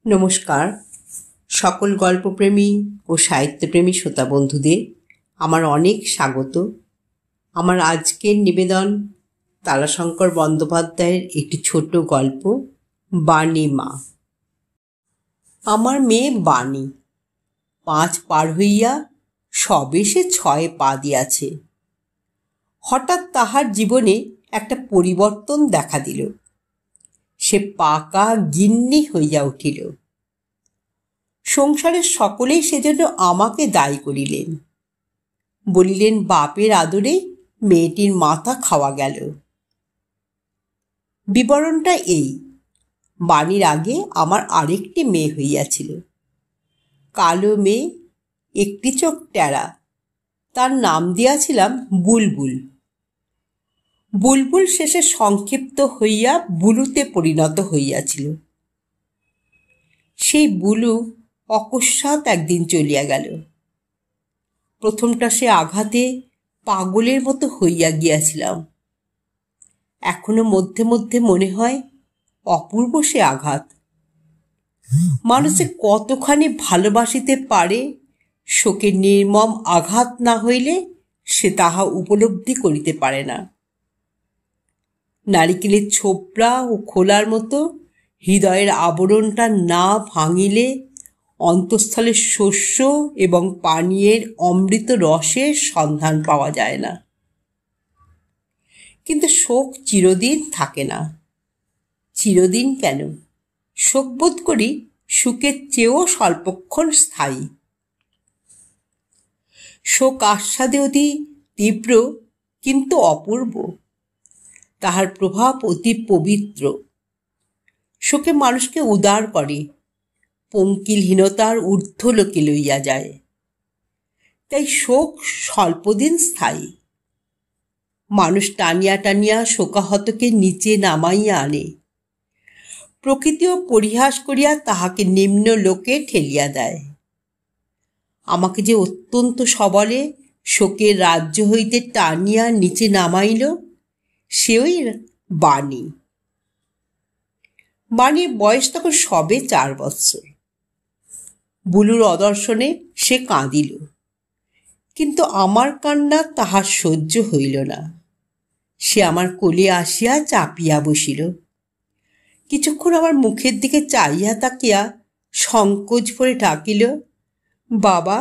নমস্কার সকল গল্পপ্রেমী ও সাহিত্যপ্রেমী শ্রোতা বন্ধুদের আমার অনেক স্বাগত। আমার আজকের নিবেদন তারাশঙ্কর বন্দ্যোপাধ্যায়ের একটি ছোট গল্প, বাণী মা। আমার মেয়ে বাণী 5 পার হইয়া সবে সে 6 পা দিয়াছে। হঠাৎ তাহার জীবনে একটা পরিবর্তন দেখা দিল। সে পাকা গিন্নি হইয়া উঠিল। সংসারের সকলেই সেজন্য আমাকে দায়ী করিলেন। বলিলেন বাপের আদরে মেয়েটির মাথা খাওয়া গেল। বিবরণটা এই: বাণীর আগে আমার আরেকটি মেয়ে হইয়াছিল, কালো মেয়ে, একটি চোখ টেরা। তার নাম দিয়াছিলাম বুলবুল। বুলবুল শেষে সংক্ষিপ্ত হইয়া বুলুতে পরিণত হইয়াছিল। সেই বুলু অকস্মাৎ একদিন চলিয়া গেল। প্রথমটা সে আঘাতে পাগলের মতো হইয়া গিয়াছিলাম। এখনো মধ্যে মধ্যে মনে হয় অপূর্ব সে আঘাত। মানুষে কতখানি ভালোবাসিতে পারে, শোকের নির্মম আঘাত না হইলে সে তাহা উপলব্ধি করিতে পারে না। নারিকেলের ছোবড়া ও খোলার মতো হৃদয়ের আবরণটা না ভাঙিলে অন্তঃস্থলের শস্য এবং পানীয়ের অমৃত রসের সন্ধান পাওয়া যায় না। কিন্তু শোক চিরদিন থাকে না। চিরদিন কেন, শোক বোধ করি সুখের চেয়েও স্বল্পক্ষণ স্থায়ী। শোক আস্বাদে অতি তীব্র কিন্তু অপূর্ব। তাহার প্রভাব অতি পবিত্র। শোকে মানুষকে উদার করে, পঙ্কিলহীনতার ঊর্ধ্বলোকে লইয়া যায়। তাই শোক স্বল্পদিন স্থায়ী। মানুষ টানিয়া টানিয়া শোকাহতকে নিচে নামাইয়া আনে। প্রকৃতিও পরিহাস করিয়া তাহাকে নিম্ন লোকে ঠেলিয়া দেয়। আমাকে যে অত্যন্ত সবলে শোকের রাজ্য হইতে টানিয়া নিচে নামাইল, সেওই বাণী। বাণীর বয়স তখন সবে 4 বৎসর। বুলুর অদর্শনে সে কাঁদিল, কিন্তু আমার কান্না তাহার সহ্য হইল না। সে আমার কোলে আসিয়া চাপিয়া বসিল। কিছুক্ষণ আমার মুখের দিকে চাইয়া তাকিয়া সংকোচ ভরে ডাকিল, বাবা।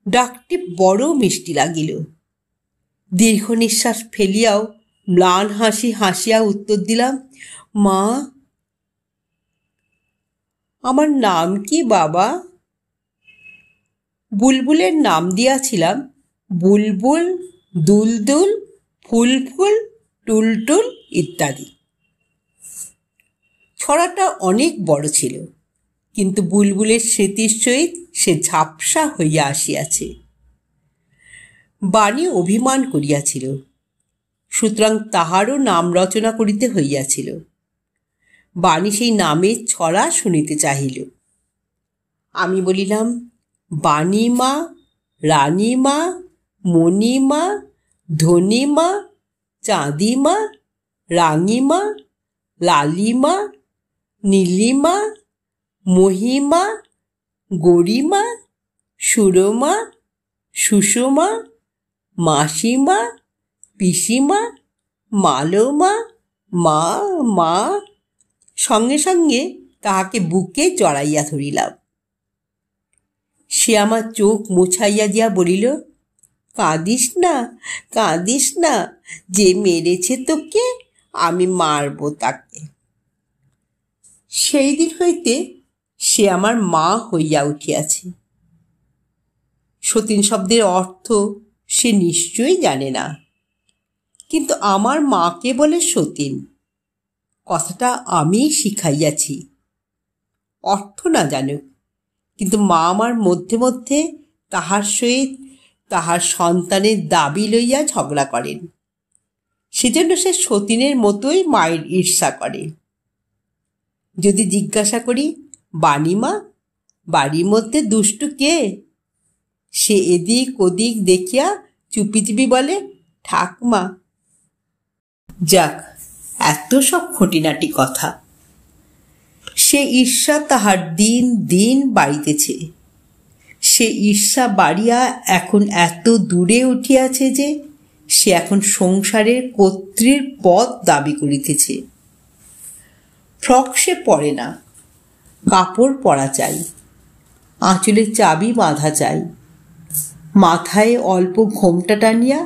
ডাকটি বড় মিষ্টি লাগিল। দীর্ঘ নিঃশ্বাস ফেলিয়াও ম্লান হাসি হাসিয়া উত্তর দিলাম, মা। আমার নাম কি বাবা? বুলবুলের নাম দিয়াছিলাম বুলবুল, দুলদুল, ফুলফুল, টুলটুল ইত্যাদি। ছড়াটা অনেক বড় ছিল, কিন্তু বুলবুলের স্মৃতির সহিত সে ঝাপসা হইয়া আসিয়াছে। বাণী অভিমান করিয়াছিল, সুতরাং তাহারও নাম রচনা করিতে হইয়াছিল। বাণী সেই নামের ছড়া শুনিতে চাহিল। আমি বলিলাম, বাণীমা, রানীমা, মণিমা, ধনিমা, চাঁদিমা, রাঙিমা, লালিমা, নীলিমা, মহিমা, গরিমা, সুরমা, সুষমা, মাসিমা, পিসিমা, মালমা, মা, মা। সঙ্গে সঙ্গে তাহাকে বুকে জড়াইয়া ধরিলাম। সে আমার চোখ মুছাইয়া দিয়া বলিল, কাঁদিস না, কাঁদিস না। যে মেরেছে তোকে আমি মারব তাকে। সেই দিন হইতে সে আমার মা হইয়া উঠিয়াছে। সতীন শব্দের অর্থ সে নিশ্চয়ই জানে না, কিন্তু আমার মাকে বলে সতীন। কথাটা আমি শিখাইয়াছি। অর্থ না জানুক, কিন্তু মা আমার মধ্যে মধ্যে তাহার সহিত তাহার সন্তানের দাবি লইয়া ঝগড়া করেন। সেজন্য সে সতীনের মতোই মায়ের ঈর্ষা করে। যদি জিজ্ঞাসা করি, বাণীমা, বাড়ির মধ্যে দুষ্টু কে? সে এদিক ওদিক দেখিয়া চুপি চুপি বলে, ঠাকমা। যাক, এত সব খুঁটিনাটি কথা। সে ঈর্ষা তাহার দিন দিন বাড়িতেছে। সে ঈর্ষা বাড়িয়া এখন এত দূরে উঠিয়াছে যে সে এখন সংসারের কর্ত্রীর পদ দাবি করিতেছে। ফ্রক সে পরে না, কাপড় পরা চাই, আঁচলে চাবি বাঁধা চাই, মাথায় অল্প ঘোমটা টানিয়া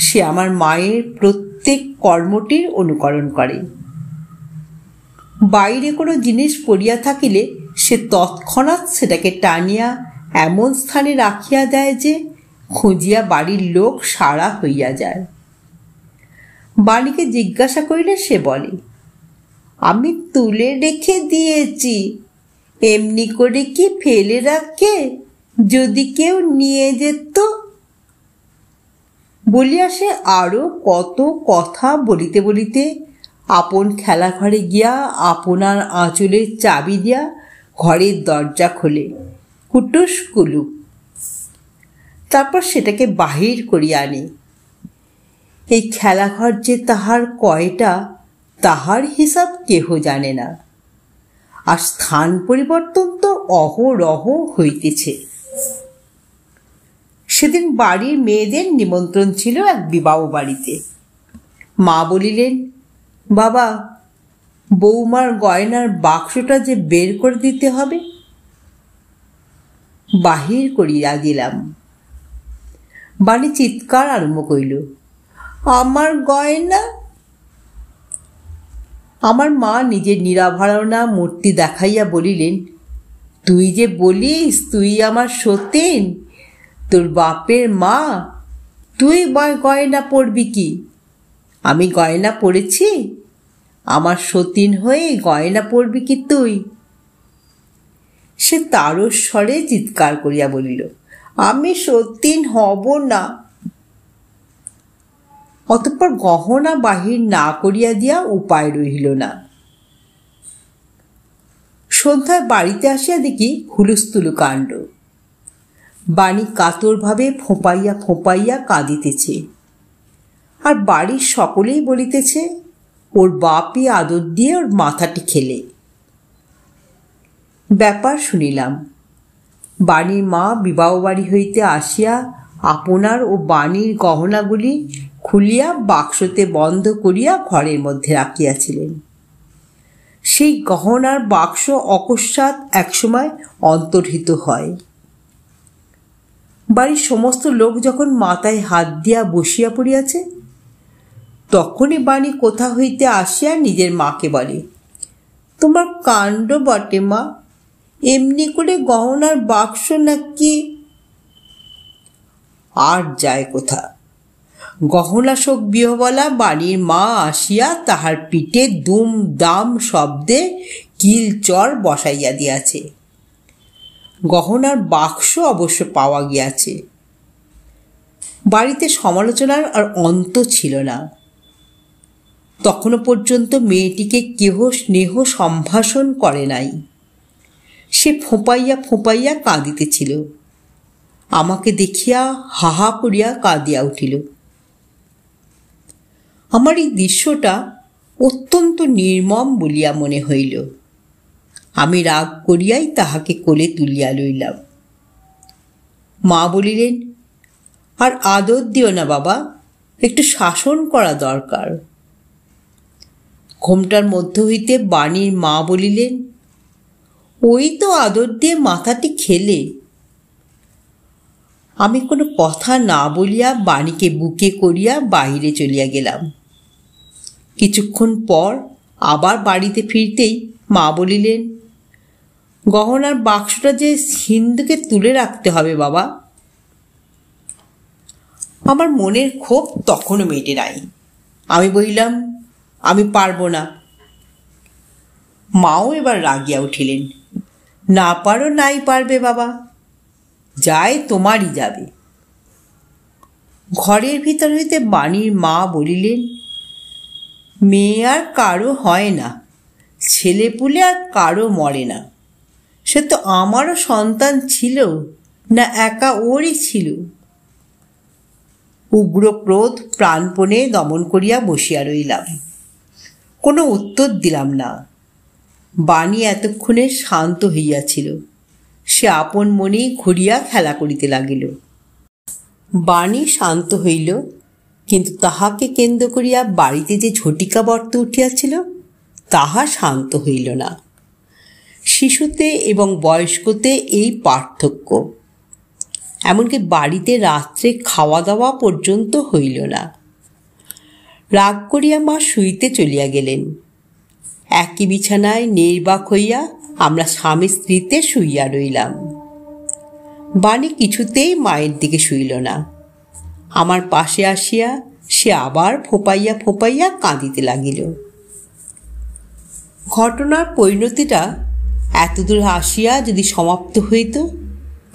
সে আমার মায়ের প্রত্যেক কর্মটির অনুকরণ করে। বাইরে কোনো জিনিস পড়িয়া থাকিলে সে তৎক্ষণাৎ সেটাকে টানিয়া এমন স্থানে রাখিয়া দেয় যে খুঁজিয়া বাড়ির লোক সারা হইয়া যায়। বাণীকে জিজ্ঞাসা করিলে সে বলে, আমি তুলে রেখে দিয়েছি, এমনি করে কি ফেলে রাখে, যদি কেউ নিয়ে যেত। বলিয়া সে আরো কত কথা বলিতে বলিতে আপন খেলা ঘরে গিয়া আপনার আঁচলের চাবি দিয়া ঘরের দরজা খোলে, কুটুস কুলুক। তারপর সেটাকে বাহির করিয়া আনে। এই খেলাঘর যে তাহার কয়টা, তাহার হিসাব কেহ জানে না। আর স্থান পরিবর্তন তো অহরহ হইতেছে। সেদিন বাড়ির মেয়েদের নিমন্ত্রণ ছিল এক বিবাহ বাড়িতে। মা বলিলেন, বাবা, বৌমার গয়নার বাক্সটা যে বের করে দিতে হবে। বাহির করিয়া দিলাম। বাণী চিৎকার আরম্ভ করিল, আমার গয়না। আমার মা নিজের নিরাভরণা মূর্তি দেখাইয়া বলিলেন, তুই যে বলিস তুই আমার সতীন, তোর বাপের মা, তুই গয়না পরবি কি? আমি গয়না পরেছি? আমার সতীন হয়ে গয়না পরবি কি তুই? সে তারস্বরে চিৎকার করিয়া বলিল, আমি সতীন হব না। অতঃপর গহনা বাহির না করিয়া দিয়া উপায় রহিল না। সন্ধ্যায় বাড়িতে আসিয়া দেখি হুলস্থুলু কাণ্ড। বাণী কাতরভাবে ফোঁপাইয়া ফোঁপাইয়া কাঁদিতেছে, আর বাড়ির সকলেই বলিতেছে ওর বাপই আদর দিয়ে ওর মাথাটি খেলে। ব্যাপার শুনিলাম। বাণীর মা বিবাহ বাড়ি হইতে আসিয়া আপনার ও বাণীর গহনাগুলি খুলিয়া বাক্সতে বন্ধ করিয়া ঘরের মধ্যে রাখিয়াছিলেন। সেই গহনার বাক্স অকস্মাৎ একসময় অন্তর্হিত হয়। বাড়ির সমস্ত লোক যখন মাথায় হাত দিয়া বসিয়া পড়িয়াছে, তখনই বাণী কোথা হইতে আসিয়া নিজের মাকে বলে, তোমার কাণ্ড বটে মা, এমনি করে গহনার বাক্স নাকি? আর যায় কোথা। গহনা শোক বিহবলা বাণীর মা আসিয়া তাহার পিঠে দুম দাম শব্দে কিল চর বসাইয়া দিয়াছে। গহনার বাক্স অবশ্য পাওয়া গিয়াছে। বাড়িতে সমালোচনার আর অন্ত ছিল না। তখনও পর্যন্ত মেয়েটিকে কেহ স্নেহ সম্ভাষণ করে নাই। সে ফোঁপাইয়া ফোঁপাইয়া কাঁদিতেছিল। আমাকে দেখিয়া হাহা করিয়া কাঁদিয়া উঠিল। আমার এই দৃশ্যটা অত্যন্ত নির্মম বলিয়া মনে হইল। আমি রাগ করিয়াই তাহাকে কোলে তুলিয়া লইলাম। মা বলিলেন, আর আদর দিও না বাবা, একটু শাসন করা দরকার। ঘোমটার মধ্য হইতে বাণীর মা বলিলেন, ওই তো আদর দিয়ে মাথাটি খেলে। আমি কোনো কথা না বলিয়া বাণীকে বুকে করিয়া বাহিরে চলিয়া গেলাম। কিছুক্ষণ পর আবার বাড়িতে ফিরতেই মা বলিলেন, গহনার বাক্সটা যে সিন্ধুকে তুলে রাখতে হবে বাবা। আমার মনের ক্ষোভ তখনও মেটে নাই। আমি বলিলাম, আমি পারবো না। মাও এবার রাগিয়া উঠিলেন, না পারো নাই পারবে বাবা, যায় তোমারই যাবে। ঘরের ভিতর হইতে বাণীর মা বলিলেন, মেয়ে আর কারো হয় না, ছেলেপুলে আর কারো মরে না। সে তো আমারও সন্তান ছিল না, একা ওরই ছিল। উগ্র ক্রোধ প্রাণপণে দমন করিয়া বসিয়া রইলাম। কোনো উত্তর দিলাম না। বাণী এতক্ষণে শান্ত হইয়াছিল। সে আপন মনেই ঘুরিয়া খেলা করিতে লাগিল। বাণী শান্ত হইল, কিন্তু তাহাকে কেন্দ্র করিয়া বাড়িতে যে ঝটিকা বর্ত উঠিয়াছিল তাহা শান্ত হইল না। শিশুতে এবং বয়স্কতে এই পার্থক্য। এমনকি বাড়িতে রাত্রে খাওয়া দাওয়া পর্যন্ত হইল না। রাগ করিয়া মা শুইতে চলিয়া গেলেন। একই বিছানায় নির্বাক হইয়া আমরা স্বামী স্ত্রীতে শুইয়া রইলাম। বাণী কিছুতেই মায়ের দিকে শুইল না। আমার পাশে আসিয়া সে আবার ফোঁপাইয়া ফোঁপাইয়া কাঁদিতে লাগিল। ঘটনার পরিণতিটা এতদূর আসিয়া যদি সমাপ্ত হইত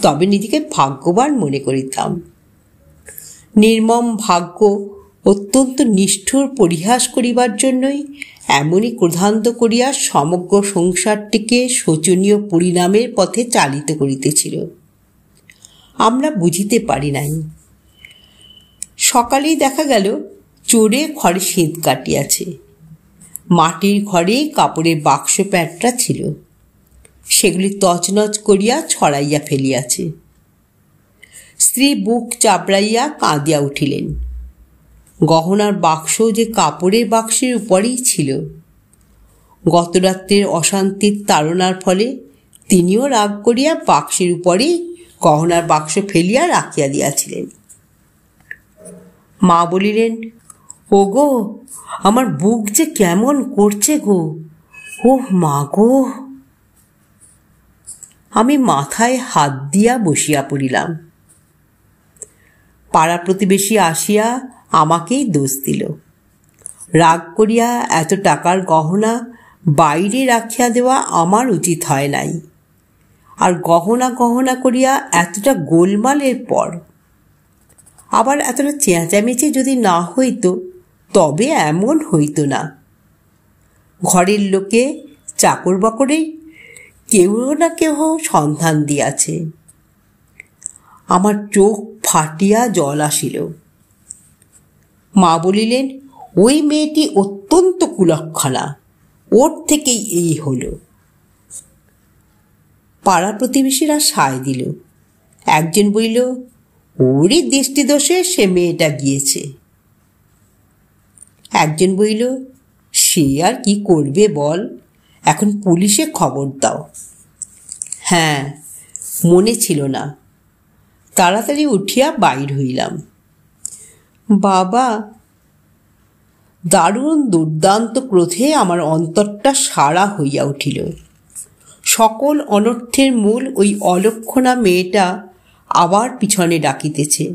তবে নিজেকে ভাগ্যবান মনে করিতাম। নির্মম ভাগ্য অত্যন্ত নিষ্ঠুর পরিহাস করিবার জন্যই এমনই ক্রোধান্ত করিয়া সমগ্র সংসারটিকে শোচনীয় পরিণামের পথে চালিত করিতেছিল। আমরা বুঝিতে পারি নাই। সকালেই দেখা গেল চোরে ঘরে সেঁত কাটিয়াছে। মাটির ঘরে কাপড়ের বাক্স প্যাঁটরা ছিল, সেগুলি তছনছ করিয়া ছড়াইয়া ফেলিয়াছে। স্ত্রী বুক চাপড়াইয়া কাঁদিয়া উঠিলেন। গহনার বাক্স যে কাপড়ের বাক্সের উপরেই ছিল। গতরাত্রের অশান্তির তাড়নার ফলে তিনিও রাগ করিয়া বাক্সের উপরেই গহনার বাক্স ফেলিয়া রাখিয়া দিয়াছিলেন। মা বলিলেন, ও গো, আমার বুক যে কেমন করছে গো, ও মা গো। আমি মাথায় হাত দিয়া বসিয়া পড়িলাম। পাড়া প্রতিবেশী আসিয়া আমাকেই দোষ দিল। রাগ করিয়া এত টাকার গহনা বাইরে রাখিয়া দেওয়া আমার উচিত হয় নাই। আর গহনা গহনা করিয়া এতটা গোলমালের পর আবার এতটা চেঁচামেচি যদি না হইত তবে এমন হইত না। ঘরের লোকে চাকর বাকরেই কেউ না কেউ সন্ধান দিয়াছে। আমার চোখ ফাটিয়া জল আসিল। মা বলিলেন, ওই মেয়েটি অত্যন্ত কুলক্ষণা, ওর থেকেই এই হলো। পাড়া প্রতিবেশীরা সায় দিল। একজন বলিল, ওরই দৃষ্টিদোষে সে মেয়েটা গিয়েছে। একজন বলিল, সে আর কি করবে বল, এখন পুলিশে খবর দাও। হ্যাঁ, মনে ছিল না। তাড়াতাড়ি উঠিয়া বাইর হইলাম। বাবা, দারুণ দুর্দান্ত ক্রোধে আমার অন্তরটা সারা হইয়া উঠিল। সকল অনর্থের মূল ওই অলক্ষণা মেয়েটা আবার পিছনে ডাকিতেছে।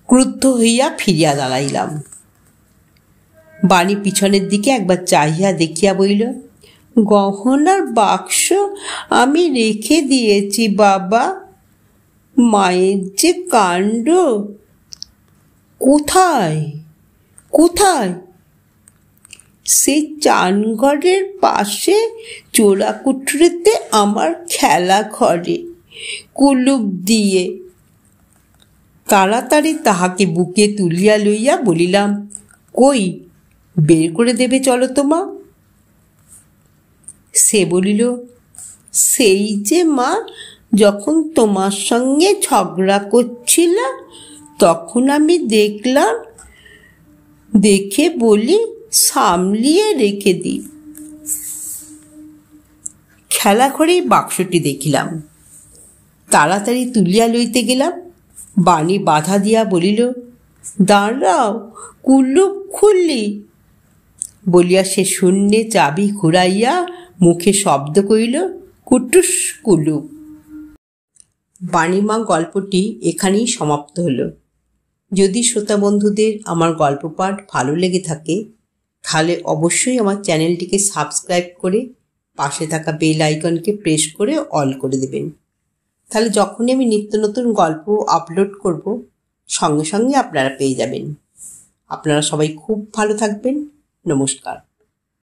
ক্রুদ্ধ হইয়া ফিরিয়া দাঁড়াইলাম। বাণী পিছনের দিকে একবার চাহিয়া দেখিয়া বলিল, গহনার বাক্স আমি রেখে দিয়েছি বাবা। মায়ের যে কাণ্ড! কোথায় কোথায়? সেই চানঘরের পাশে চোরাকুঠরিতে আমার খেলা ঘরে, কুলুপ দিয়ে। তাড়াতাড়ি তাহাকে বুকে তুলিয়া লইয়া বলিলাম, কই, বের করে দেবে চলো তো মা। সে বলিল, সেই যে মা, যখন তোমার সঙ্গে ঝগড়া করছিল তখন আমি দেখলাম, দেখে বলি সামলিয়ে রেখে দিই। খেলা ঘরেই বাক্সটি দেখিলাম। তাড়াতাড়ি তুলিয়া লইতে গেলাম। বাণী বাধা দিয়া বলিল, দাঁড়াও, কুলুপ খুললি বলিয়া সে শূন্যে চাবি ঘুরাইয়া মুখে শব্দ করিল, কুটুস কুলুপ। বাণীমা গল্পটি এখানেই সমাপ্ত হলো। যদি শ্রোতা বন্ধুদের আমার গল্প পাঠ ভালো লেগে থাকে তাহলে অবশ্যই আমার চ্যানেলটিকে সাবস্ক্রাইব করে পাশে থাকা বেল আইকনকে প্রেস করে অল করে দেবেন। তাহলে যখনই আমি নিত্য নতুন গল্প আপলোড করব সঙ্গে সঙ্গে আপনারা পেয়ে যাবেন। আপনারা সবাই খুব ভালো থাকবেন। নমস্কার।